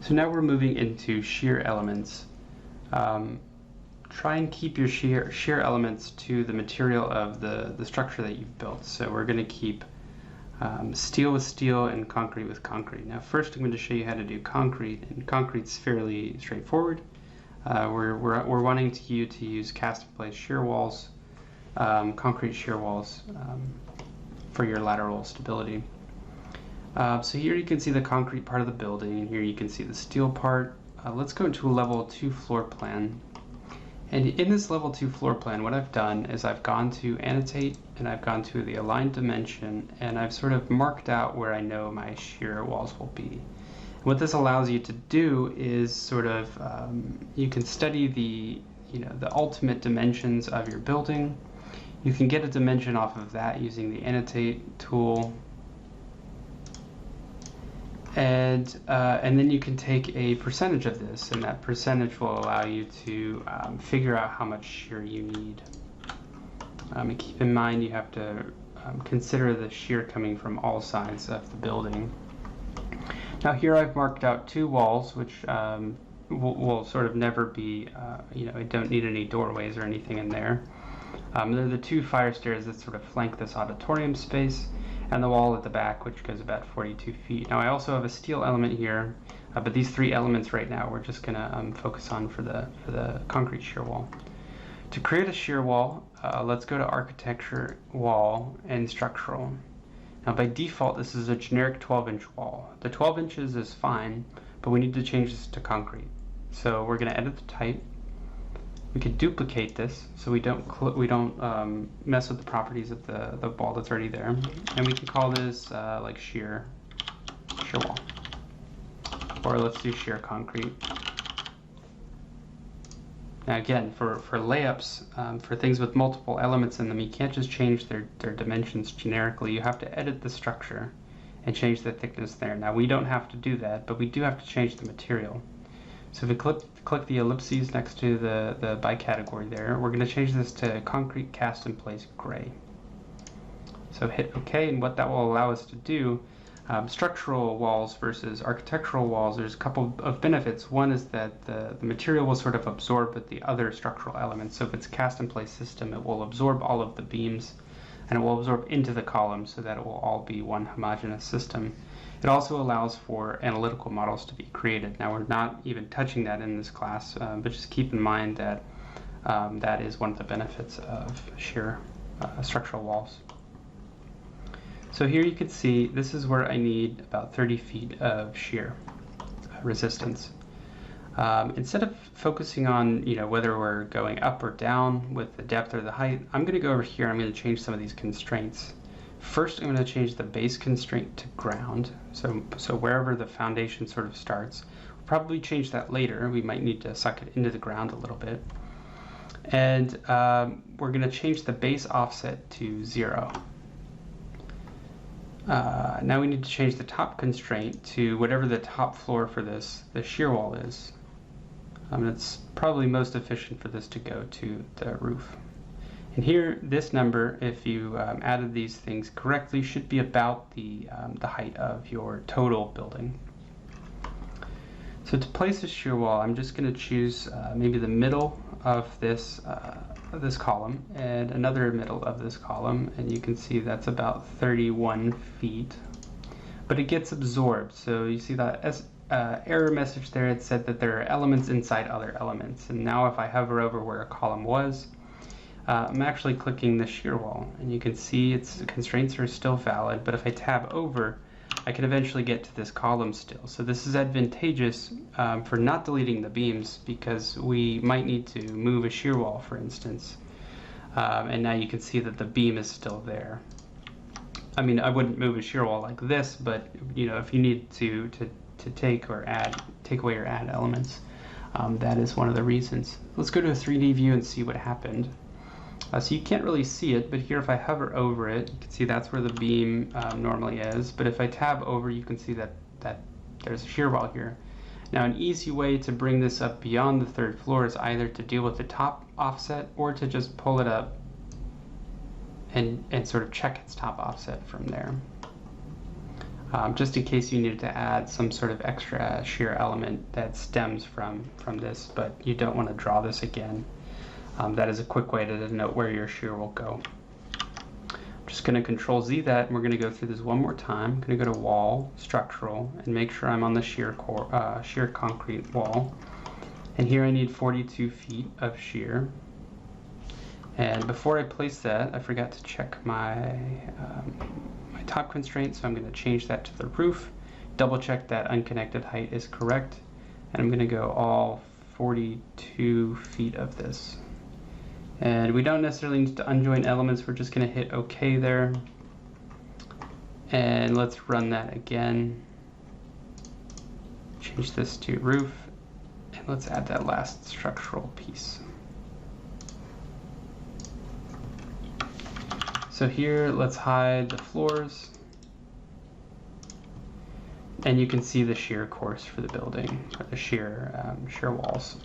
So now we're moving into shear elements. Try and keep your shear elements to the material of the structure that you've built. So we're going to keep steel with steel and concrete with concrete. Now first I'm going to show you how to do concrete, and concrete's fairly straightforward. We're wanting you to use cast-in-place shear walls, concrete shear walls for your lateral stability. So here you can see the concrete part of the building, and here you can see the steel part. Let's go into a level 2 floor plan. And in this level 2 floor plan, what I've done is I've gone to annotate, and I've gone to the aligned dimension, and I've sort of marked out where I know my shear walls will be. And what this allows you to do is sort of, you can study the ultimate dimensions of your building. You can get a dimension off of that using the annotate tool. And then you can take a percentage of this, and that percentage will allow you to figure out how much shear you need. And keep in mind you have to consider the shear coming from all sides of the building. Now here I've marked out 2 walls, which will sort of never be, I don't need any doorways or anything in there. They're the 2 fire stairs that sort of flank this auditorium space, and the wall at the back, which goes about 42 feet. Now I also have a steel element here, but these 3 elements right now we're just going to focus on for the concrete shear wall. To create a shear wall, let's go to Architecture, Wall, and Structural. Now by default this is a generic 12-inch wall. The 12 inches is fine, but we need to change this to concrete. So we're going to edit the type. We could duplicate this so we don't mess with the properties of the wall that's already there, and we can call this like shear wall, or let's do shear concrete. Now again, for layups, for things with multiple elements in them, you can't just change their dimensions generically. You have to edit the structure and change the thickness there. Now we don't have to do that, but we do have to change the material. So if we click the ellipses next to the by category there, we're going to change this to concrete cast in place gray. So hit OK, and what that will allow us to do, structural walls versus architectural walls, there's a couple of benefits. One is that the material will sort of absorb with the other structural elements. So if it's a cast in place system, it will absorb all of the beams, and it will absorb into the columns so that it will all be one homogeneous system. It also allows for analytical models to be created. Now we're not even touching that in this class, but just keep in mind that that is one of the benefits of shear structural walls. So here you can see this is where I need about 30 feet of shear resistance. Instead of focusing on whether we're going up or down with the depth or the height, I'm going to go over here. I'm going to change some of these constraints. First, I'm going to change the base constraint to ground, so wherever the foundation sort of starts. We'll probably change that later. We might need to suck it into the ground a little bit. And we're going to change the base offset to 0. Now we need to change the top constraint to whatever the top floor for the shear wall is. It's probably most efficient for this to go to the roof. And here, this number, if you added these things correctly, should be about the height of your total building. So to place a shear wall, I'm just going to choose maybe the middle of this column and another middle of this column, and you can see that's about 31 feet. But it gets absorbed, so you see that error message there. It said that there are elements inside other elements, and now if I hover over where a column was, I'm actually clicking the shear wall, and you can see its constraints are still valid, but if I tab over, I can eventually get to this column still. So this is advantageous for not deleting the beams, because we might need to move a shear wall, for instance. And now you can see that the beam is still there. I mean, I wouldn't move a shear wall like this, but if you need to take away or add elements, that is one of the reasons. Let's go to a 3D view and see what happened. So you can't really see it, but here if I hover over it, you can see that's where the beam normally is. But if I tab over, you can see that there's a shear wall here. Now an easy way to bring this up beyond the 3rd floor is either to deal with the top offset, or to just pull it up and sort of check its top offset from there. just in case you needed to add some sort of extra shear element that stems from this, but you don't want to draw this again. That is a quick way to denote where your shear will go. I'm just going to Control Z that, and we're going to go through this one more time. I'm going to go to Wall, Structural, and make sure I'm on the shear concrete wall. And here I need 42 feet of shear. And before I place that, I forgot to check my my top constraint, so I'm going to change that to the roof. Double check that unconnected height is correct, and I'm going to go all 42 feet of this. And we don't necessarily need to unjoin elements, we're just going to hit OK there. And let's run that again. Change this to roof, and let's add that last structural piece. So here, let's hide the floors. And you can see the shear course for the building, or the shear walls.